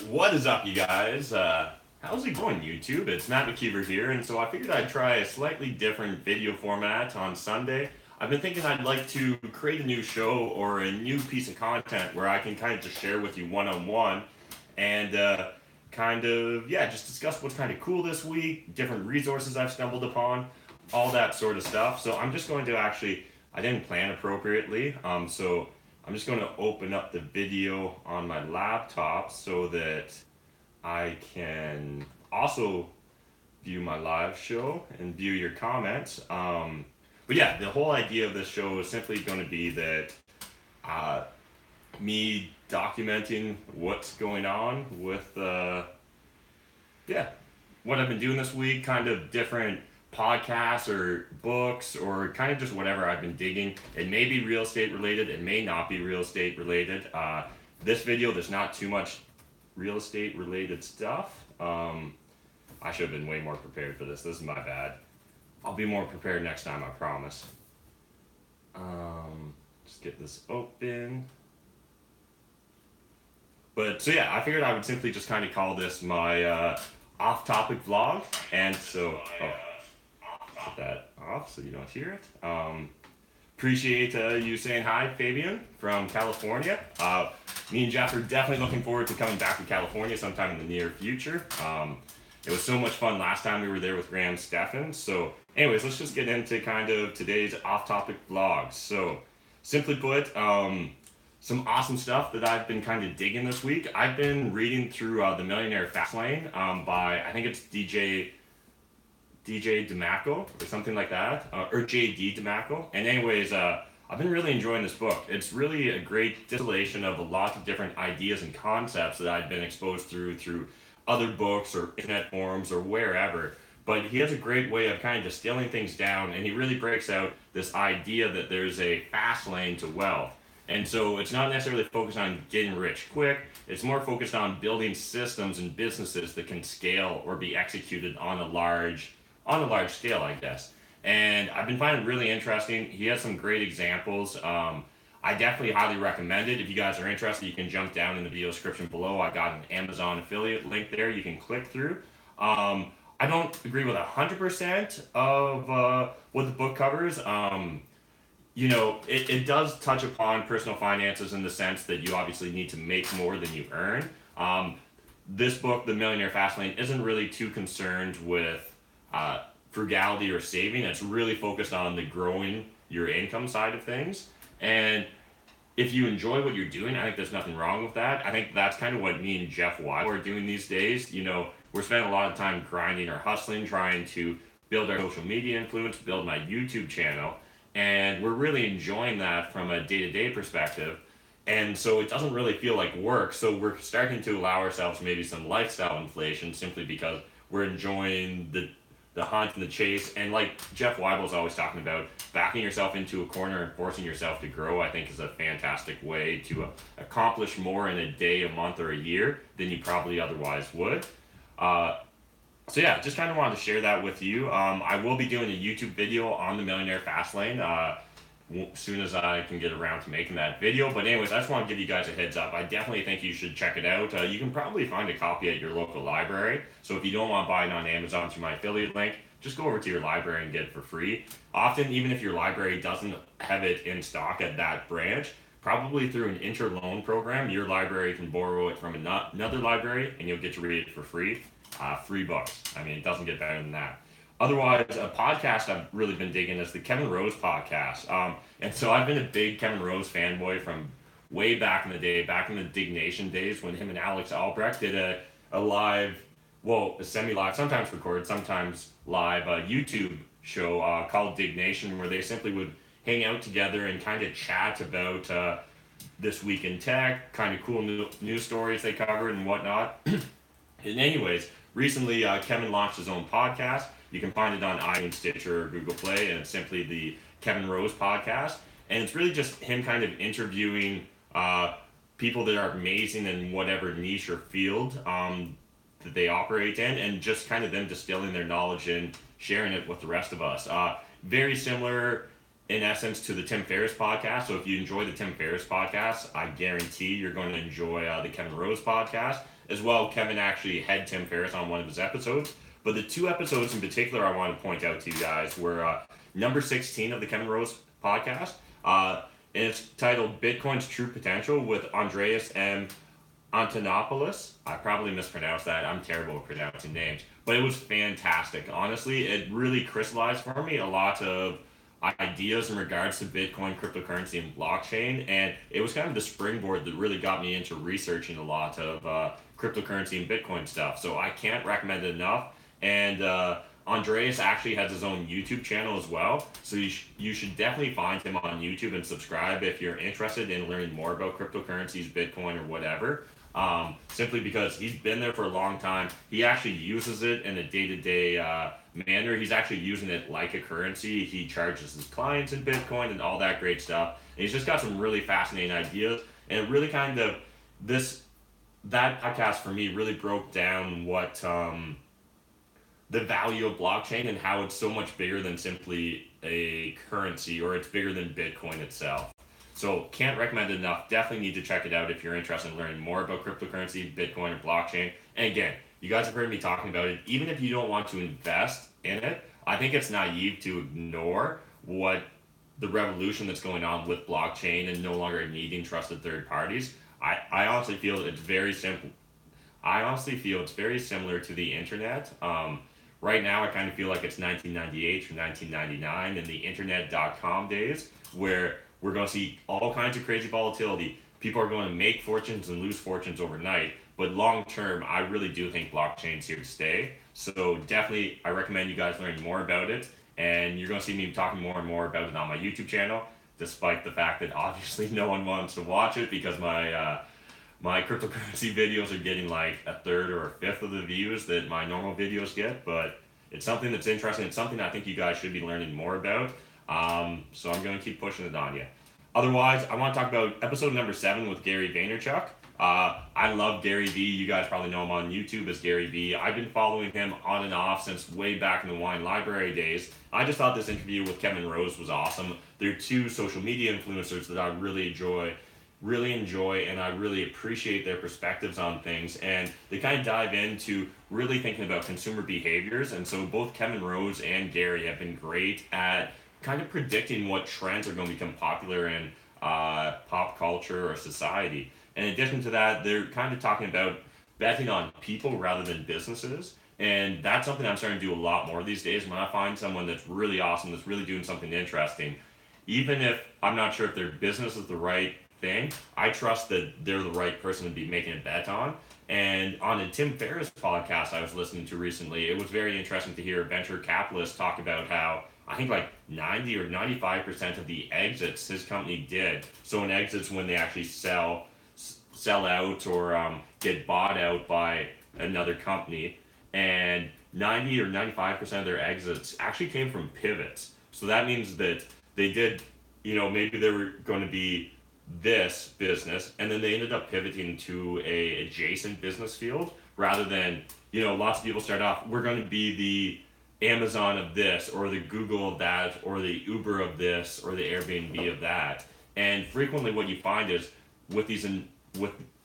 What is up, you guys? How's it going, YouTube? It's Matt McKeever here, and so I figured I'd try a slightly different video format on Sunday. I've been thinking I'd like to create a new show or a new piece of content where I can kind of just share with you one-on-one and just discuss what's kind of cool this week, different resources I've stumbled upon, all that sort of stuff. So I'm just going to I didn't plan appropriately, so I'm just going to open up the video on my laptop so that I can also view my live show and view your comments. But yeah, the whole idea of this show is simply going to be that uh, me documenting what's going on with what I've been doing this week, kind of different podcasts or books or kind of just whatever I've been digging. It may be real estate related, it may not be real estate related. This video, there's not too much real estate related stuff. I should have been way more prepared for this. This is my bad. I'll be more prepared next time, I promise. Just get this open. But so yeah, I figured I would simply just kind of call this my off-topic vlog, and so put that off so you don't hear it. Appreciate you saying hi, Fabian from California. Me and Jeff are definitely looking forward to coming back to California sometime in the near future. It was so much fun last time we were there with Graham Stephan. So anyways, let's just get into kind of today's off-topic vlog. So simply put, some awesome stuff that I've been kind of digging this week. I've been reading through The Millionaire Fastlane by, I think it's DJ DeMacco or something like that, or JD DeMacco. And anyways, I've been really enjoying this book. It's really a great distillation of a lot of different ideas and concepts that I've been exposed through other books or internet forums or wherever. But he has a great way of kind of distilling things down, and he really breaks out this idea that there's a fast lane to wealth. And so it's not necessarily focused on getting rich quick. It's more focused on building systems and businesses that can scale or be executed on a large scale, I guess. And I've been finding it really interesting. He has some great examples. I definitely highly recommend it. If you guys are interested, you can jump down in the video description below. I got an Amazon affiliate link there you can click through. I don't agree with 100% of what the book covers. It does touch upon personal finances in the sense that you obviously need to make more than you earn. This book, The Millionaire Fastlane, isn't really too concerned with frugality or saving. It's really focused on the growing your income side of things. And if you enjoy what you're doing, I think there's nothing wrong with that. I think that's kind of what me and Jeff Wallace are doing these days. We're spending a lot of time grinding or hustling, trying to build our social media influence, build my YouTube channel. And we're really enjoying that from a day-to-day perspective. And so it doesn't really feel like work. So we're starting to allow ourselves maybe some lifestyle inflation simply because we're enjoying the hunt and the chase. And like Jeff Weibel's always talking about, backing yourself into a corner and forcing yourself to grow, I think is a fantastic way to accomplish more in a day, a month, or a year than you probably otherwise would. So yeah, just kind of wanted to share that with you. I will be doing a YouTube video on the Millionaire Fastlane as soon as I can get around to making that video. But anyways, I just want to give you guys a heads up. I definitely think you should check it out. You can probably find a copy at your local library. So if you don't want to buy it on Amazon through my affiliate link, just go over to your library and get it for free. Often, even if your library doesn't have it in stock at that branch, probably through an interloan program, your library can borrow it from another library and you'll get to read it for free. $3. I mean, it doesn't get better than that. Otherwise, a podcast I've really been digging is the Kevin Rose podcast. And so I've been a big Kevin Rose fanboy from way back in the day, back in the Diggnation days when him and Alex Albrecht did a live, a semi-live, sometimes recorded, sometimes live YouTube show called Diggnation, where they simply would hang out together and kind of chat about this week in tech, kind of cool news stories they covered and whatnot. And anyways, recently Kevin launched his own podcast. You can find it on iTunes, Stitcher, or Google Play, and it's simply the Kevin Rose podcast. And it's really just him kind of interviewing people that are amazing in whatever niche or field that they operate in, and just kind of them distilling their knowledge and sharing it with the rest of us. Very similar in essence, to the Tim Ferriss podcast. So if you enjoy the Tim Ferriss podcast, I guarantee you're going to enjoy the Kevin Rose podcast as well. Kevin actually had Tim Ferriss on one of his episodes, but the two episodes in particular I want to point out to you guys were number 16 of the Kevin Rose podcast, and it's titled Bitcoin's True Potential with Andreas and Antonopoulous. I probably mispronounced that. I'm terrible at pronouncing names, but it was fantastic. Honestly, it really crystallized for me a lot of ideas in regards to Bitcoin, cryptocurrency, and blockchain, and it was kind of the springboard that really got me into researching a lot of cryptocurrency and Bitcoin stuff. So I can't recommend it enough. And Andreas actually has his own YouTube channel as well, so you should definitely find him on YouTube and subscribe if you're interested in learning more about cryptocurrencies, Bitcoin, or whatever. Simply because he's been there for a long time. He actually uses it in a day-to-day manner. He's actually using it like a currency. He charges his clients in Bitcoin and all that great stuff. And he's just got some really fascinating ideas. And it really kind of, that podcast for me really broke down what the value of blockchain and how it's so much bigger than simply a currency, or it's bigger than Bitcoin itself. So can't recommend it enough. Definitely need to check it out if you're interested in learning more about cryptocurrency, Bitcoin, or blockchain. And again, you guys have heard me talking about it. Even if you don't want to invest in it, I think it's naive to ignore what the revolution that's going on with blockchain and no longer needing trusted third parties. I honestly feel it's very simple. I honestly feel it's very similar to the internet. Right now, I kind of feel like it's 1998 or 1999 in the internet.com days, where we're going to see all kinds of crazy volatility. People are going to make fortunes and lose fortunes overnight. But long term, I really do think blockchain's here to stay. So definitely, I recommend you guys learn more about it. And you're going to see me talking more and more about it on my YouTube channel, despite the fact that obviously no one wants to watch it because my cryptocurrency videos are getting like a third or a fifth of the views that my normal videos get. But it's something that's interesting. It's something I think you guys should be learning more about. So I'm going to keep pushing it on you. Otherwise, I want to talk about episode number 7 with Gary Vaynerchuk. I love Gary V. You guys probably know him on YouTube as Gary V. I've been following him on and off since way back in the Wine Library days. I just thought this interview with Kevin Rose was awesome. They're two social media influencers that I really enjoy, and I really appreciate their perspectives on things. And they kind of dive into really thinking about consumer behaviors. And so both Kevin Rose and Gary have been great at kind of predicting what trends are going to become popular in pop culture or society. In addition to that, they're kind of talking about betting on people rather than businesses. And that's something I'm starting to do a lot more these days. When I find someone that's really awesome, that's really doing something interesting, even if I'm not sure if their business is the right thing, I trust that they're the right person to be making a bet on. And on a Tim Ferriss podcast I was listening to recently, it was very interesting to hear venture capitalists talk about how I think like 90 or 95% of the exits his company did. So an exit's when they actually sell out or get bought out by another company, and 90 or 95% of their exits actually came from pivots. So that means that they did, maybe they were going to be this business, and then they ended up pivoting to a adjacent business field rather than, lots of people start off, we're going to be the Amazon of this, or the Google of that, or the Uber of this, or the Airbnb of that. And frequently what you find is with these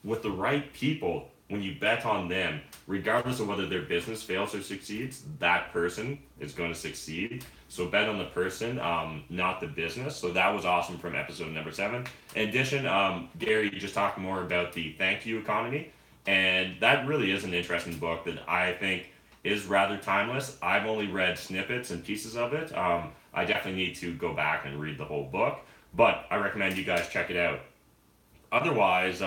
with the right people, when you bet on them, regardless of whether their business fails or succeeds, that person is going to succeed. So bet on the person, not the business. So that was awesome from episode number 7. In addition, Gary just talked more about the thank you economy, and that really is an interesting book that I think is rather timeless. I've only read snippets and pieces of it. I definitely need to go back and read the whole book, but I recommend you guys check it out. Otherwise,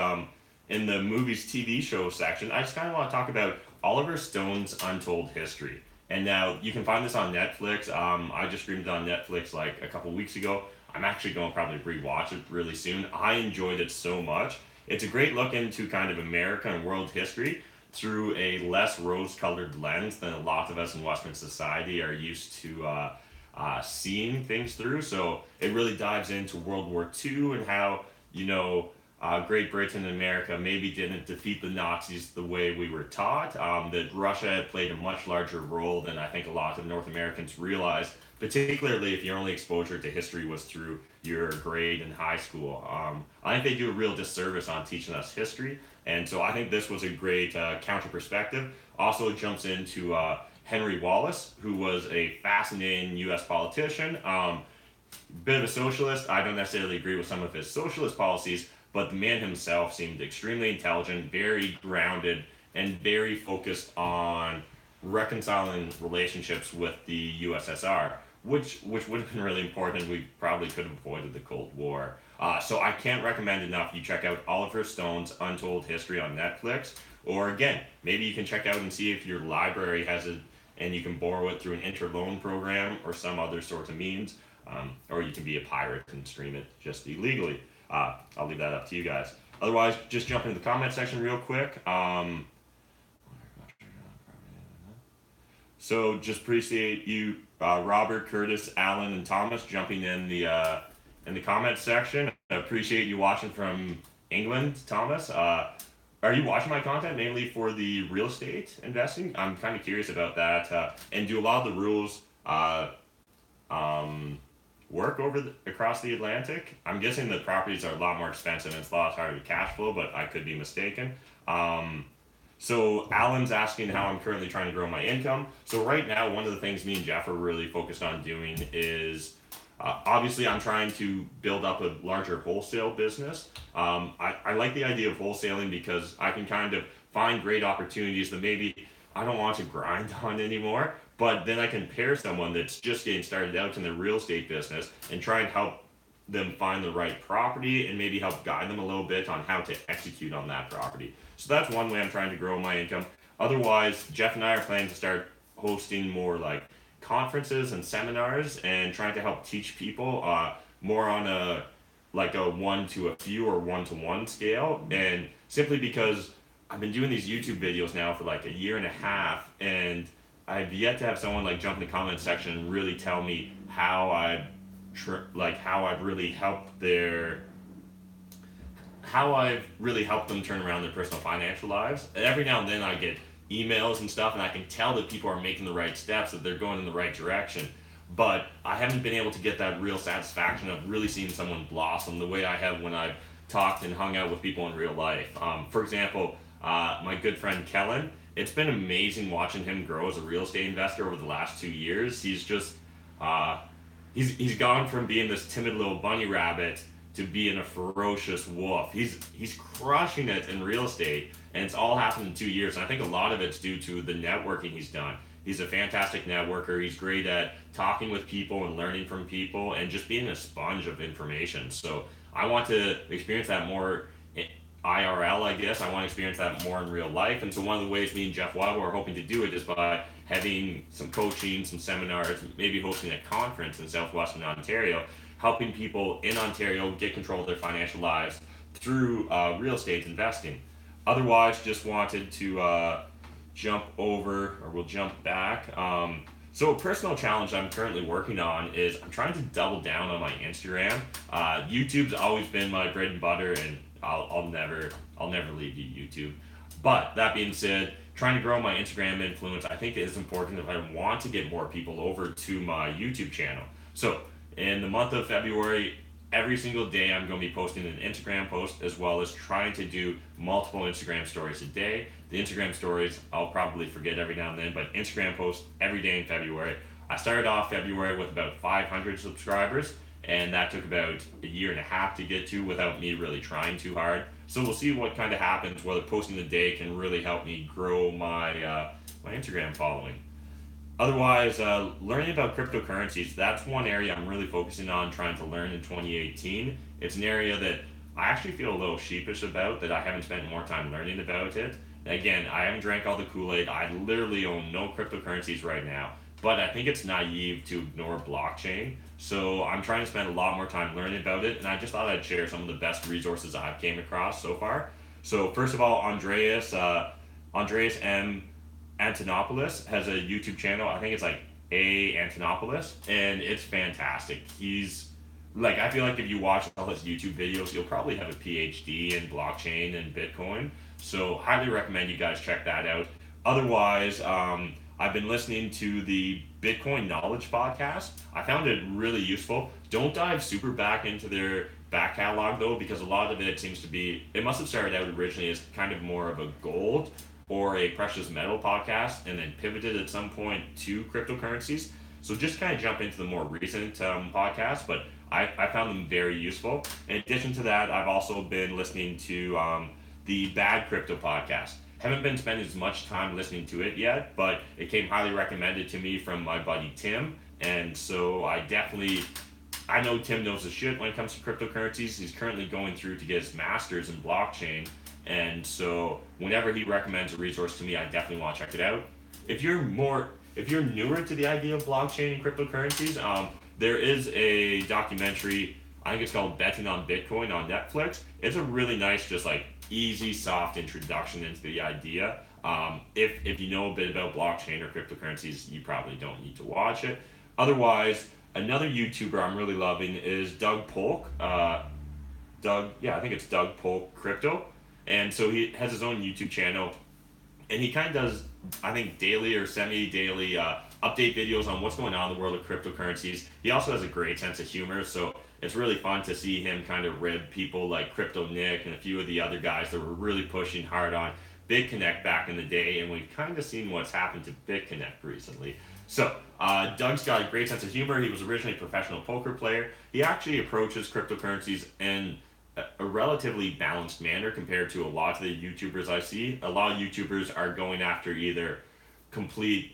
in the movies TV show section, I just kind of want to talk about Oliver Stone's Untold History. And now you can find this on Netflix. I just streamed it on Netflix like a couple weeks ago. I'm actually going to probably rewatch it really soon. I enjoyed it so much. It's a great look into kind of America and world history through a less rose-colored lens than a lot of us in Western society are used to seeing things through. So it really dives into World War II and how, Great Britain and America maybe didn't defeat the Nazis the way we were taught, that Russia had played a much larger role than I think a lot of North Americans realized, particularly if your only exposure to history was through your grade in high school. I think they do a real disservice on teaching us history, and so I think this was a great counter perspective. Also jumps into Henry Wallace, who was a fascinating U.S. politician. Bit of a socialist. I don't necessarily agree with some of his socialist policies, but the man himself seemed extremely intelligent, very grounded, and very focused on reconciling relationships with the USSR, which would have been really important. We probably could have avoided the Cold War. So I can't recommend enough you check out Oliver Stone's Untold History on Netflix, or again, maybe you can check out and see if your library has it and you can borrow it through an interloan program or some other sort of means, or you can be a pirate and stream it just illegally. I'll leave that up to you guys. Otherwise, just jump into the comment section real quick. So just appreciate you, Robert, Curtis, Alan, and Thomas jumping in the comment section. I appreciate you watching from England, Thomas. Are you watching my content mainly for the real estate investing? I'm kind of curious about that. And do a lot of the rules work across the Atlantic? I'm guessing the properties are a lot more expensive and it's a lot harder to cash flow, but I could be mistaken. So Alan's asking how I'm currently trying to grow my income. So right now, one of the things me and Jeff are really focused on doing is obviously I'm trying to build up a larger wholesale business. I like the idea of wholesaling because I can kind of find great opportunities that maybe I don't want to grind on anymore, but then I can pair someone that's just getting started out in the real estate business and try and help them find the right property and maybe help guide them a little bit on how to execute on that property. So that's one way I'm trying to grow my income. Otherwise, Jeff and I are planning to start hosting more like conferences and seminars and trying to help teach people more on a like a one to a few or one to one scale. And simply because I've been doing these YouTube videos now for like a year and a half, and I've yet to have someone like jump in the comment section and really tell me how I've really helped them turn around their personal financial lives. And every now and then I get emails and stuff, and I can tell that people are making the right steps, that they're going in the right direction. But I haven't been able to get that real satisfaction of really seeing someone blossom the way I have when I've talked and hung out with people in real life. For example, my good friend Kellen, it's been amazing watching him grow as a real estate investor over the last 2 years. He's just he's gone from being this timid little bunny rabbit to being a ferocious wolf. He's crushing it in real estate, and it's all happened in 2 years. And I think a lot of it's due to the networking he's done. He's a fantastic networker. He's great at talking with people and learning from people and just being a sponge of information. So I want to experience that more IRL, I guess. I want to experience that more in real life. And so one of the ways me and Jeff Waddle are hoping to do it is by having some coaching, some seminars, maybe hosting a conference in Southwestern Ontario, helping people in Ontario get control of their financial lives through real estate investing. Otherwise, just wanted to we'll jump back. So a personal challenge I'm currently working on is I'm trying to double down on my Instagram. YouTube's always been my bread and butter, and I'll never leave YouTube. But that being said, trying to grow my Instagram influence, I think is important if I want to get more people over to my YouTube channel. So in the month of February, every single day I'm going to be posting an Instagram post, as well as trying to do multiple Instagram stories a day. The Instagram stories I'll probably forget every now and then, but Instagram posts every day in February. I started off February with about 500 subscribers, and that took about a year and a half to get to without me really trying too hard. So we'll see what kind of happens, whether posting a day can really help me grow my my Instagram following. Otherwise, learning about cryptocurrencies, that's one area I'm really focusing on trying to learn in 2018. It's an area that I actually feel a little sheepish about, that I haven't spent more time learning about it. Again, I haven't drank all the Kool-Aid. I literally own no cryptocurrencies right now, but I think it's naive to ignore blockchain. So I'm trying to spend a lot more time learning about it, and I just thought I'd share some of the best resources I've came across so far. So first of all, Andreas M. Antonopoulous has a YouTube channel. I think it's like Antonopoulous, and it's fantastic. He's like I feel like if you watch all his YouTube videos, you'll probably have a PhD in blockchain and Bitcoin. So highly recommend you guys check that out. Otherwise, I've been listening to the Bitcoin Knowledge podcast. I found it really useful. Don't dive super back into their back catalog though, because a lot of it seems to be. It must have started out originally as kind of more of a gold or a precious metal podcast, and then pivoted at some point to cryptocurrencies. So just kind of jump into the more recent podcasts, but I found them very useful. In addition to that, I've also been listening to the Bad Crypto podcast. Haven't been spending as much time listening to it yet, but it came highly recommended to me from my buddy Tim, and so I know Tim knows the shit when it comes to cryptocurrencies. He's currently going through to get his master's in blockchain, and so whenever he recommends a resource to me, I definitely want to check it out. If you're newer to the idea of blockchain and cryptocurrencies, there is a documentary. I think it's called Betting on Bitcoin on Netflix. It's a really nice, just like easy, soft introduction into the idea. If you know a bit about blockchain or cryptocurrencies, you probably don't need to watch it. Otherwise, another YouTuber I'm really loving is Doug Polk. I think it's Doug Polk Crypto, and so he has his own YouTube channel, and he kind of does, I think, daily or semi-daily update videos on what's going on in the world of cryptocurrencies. He also has a great sense of humor, so it's really fun to see him kind of rib people like Crypto Nick and a few of the other guys that were really pushing hard on BitConnect back in the day, and we've kind of seen what's happened to BitConnect recently. So, Doug's got a great sense of humor. He was originally a professional poker player. He actually approaches cryptocurrencies in a relatively balanced manner compared to a lot of the YouTubers I see. A lot of YouTubers are going after either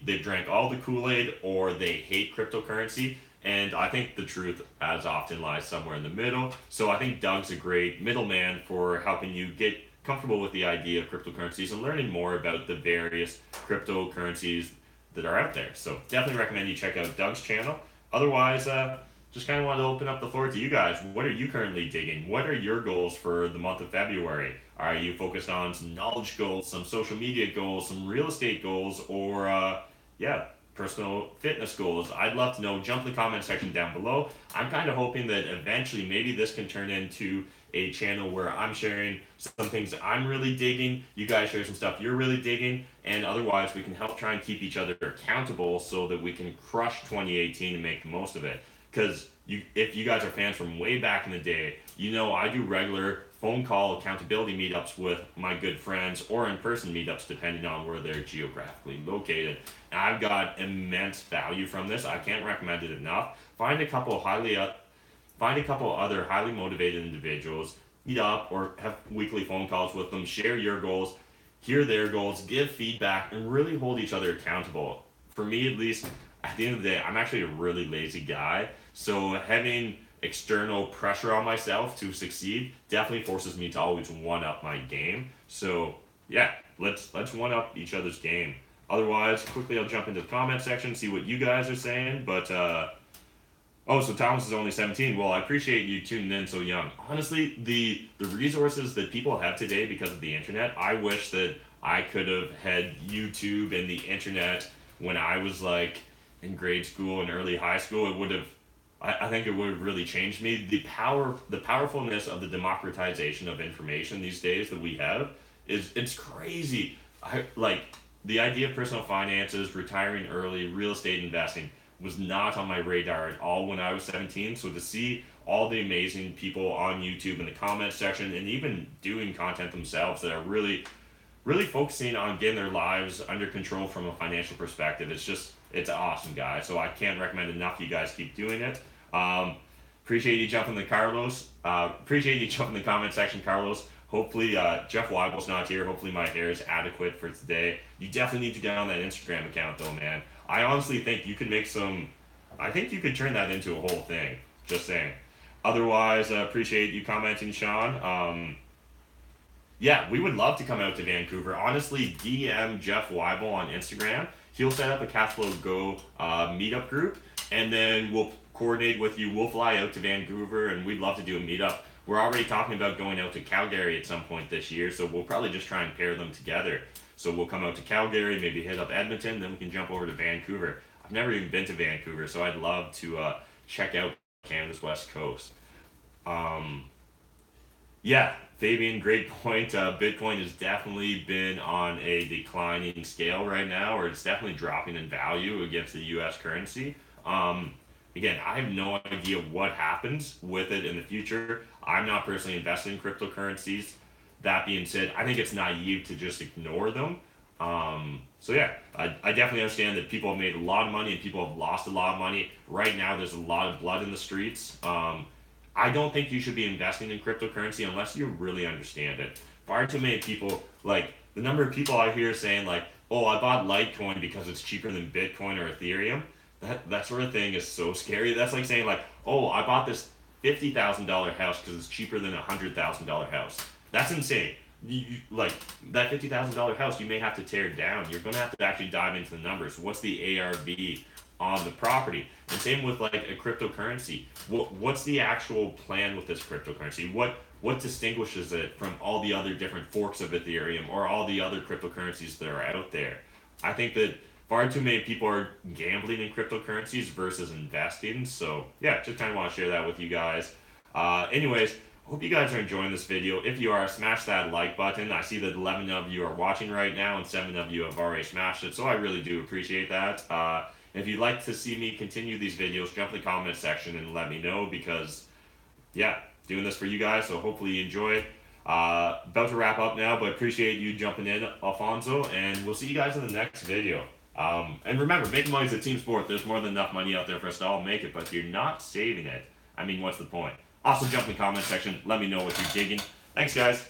they've drank all the Kool-Aid or they hate cryptocurrency. And I think the truth as often lies somewhere in the middle. So I think Doug's a great middleman for helping you get comfortable with the idea of cryptocurrencies and learning more about the various cryptocurrencies that are out there. So definitely recommend you check out Doug's channel. Otherwise, just kind of want to open up the floor to you guys. What are you currently digging? What are your goals for the month of February? Are you focused on some knowledge goals, some social media goals, some real estate goals, or personal fitness goals? I'd love to know. Jump in the comment section down below. I'm kind of hoping that eventually maybe this can turn into a channel where I'm sharing some things that I'm really digging, you guys share some stuff you're really digging, and otherwise we can help try and keep each other accountable so that we can crush 2018 and make the most of it. Because if you guys are fans from way back in the day, you know I do regular phone call accountability meetups with my good friends, or in-person meetups depending on where they're geographically located. And I've got immense value from this. I can't recommend it enough. Find a couple other highly motivated individuals, meet up or have weekly phone calls with them, share your goals, hear their goals, give feedback, and really hold each other accountable. For me, at least, at the end of the day, I'm actually a really lazy guy. So having external pressure on myself to succeed definitely forces me to always one up my game. So yeah, let's one up each other's game. Otherwise, quickly I'll jump into the comment section, see what you guys are saying. But so Thomas is only 17. Well, I appreciate you tuning in so young. Honestly, the resources that people have today because of the internet, I wish that I could have had YouTube and the internet when I was like in grade school and early high school. It would have, I think it would have really changed me. The powerfulness of the democratization of information these days that we have it's crazy. The idea of personal finances, retiring early, real estate investing was not on my radar at all when I was 17. So to see all the amazing people on YouTube in the comment section and even doing content themselves that are really, really focusing on getting their lives under control from a financial perspective, it's awesome, guys. So I can't recommend enough you guys keep doing it. Appreciate you jumping the Carlos. Appreciate you jumping the comment section, Carlos. Hopefully, Jeff Weibel's not here. Hopefully my hair is adequate for today. You definitely need to get on that Instagram account though, man. I honestly think you could I think you could turn that into a whole thing. Just saying. Otherwise, appreciate you commenting, Sean. We would love to come out to Vancouver. Honestly, DM Jeff Weibel on Instagram. He'll set up a Cashflow Go meetup group, and then we'll coordinate with you. We'll fly out to Vancouver, and we'd love to do a meetup. We're already talking about going out to Calgary at some point this year, so we'll probably just try and pair them together. So we'll come out to Calgary, maybe hit up Edmonton, then we can jump over to Vancouver. I've never even been to Vancouver, so I'd love to check out Canada's west coast. Yeah, Fabian, great point. Bitcoin has definitely been on a declining scale right now, or it's definitely dropping in value against the U.S. currency. Um, Again, I have no idea what happens with it in the future. I'm not personally invested in cryptocurrencies. That being said, I think it's naive to just ignore them. So yeah, I definitely understand that people have made a lot of money and people have lost a lot of money. Right now, there's a lot of blood in the streets. I don't think you should be investing in cryptocurrency unless you really understand it. Far too many people, like the number of people I hear saying like, "Oh, I bought Litecoin because it's cheaper than Bitcoin or Ethereum." That sort of thing is so scary. That's like saying like, "Oh, I bought this $50,000 house because it's cheaper than $100,000 house." That's insane. Like that $50,000 house, you may have to tear down. You're gonna have to actually dive into the numbers. What's the ARV on the property? And same with like a cryptocurrency. What's the actual plan with this cryptocurrency? What distinguishes it from all the other different forks of Ethereum or all the other cryptocurrencies that are out there? I think that far too many people are gambling in cryptocurrencies versus investing. So yeah, just kind of want to share that with you guys. Anyways, hope you guys are enjoying this video. If you are, smash that like button. I see that 11 of you are watching right now and 7 of you have already smashed it, so I really do appreciate that. If you'd like to see me continue these videos, jump in the comment section and let me know, because yeah, doing this for you guys, so hopefully you enjoy it. About to wrap up now, but appreciate you jumping in, Alfonso, and we'll see you guys in the next video. And remember, making money is a team sport. There's more than enough money out there for us to all make it, but if you're not saving it, I mean, what's the point? Also, jump in the comment section. Let me know what you're digging. Thanks, guys.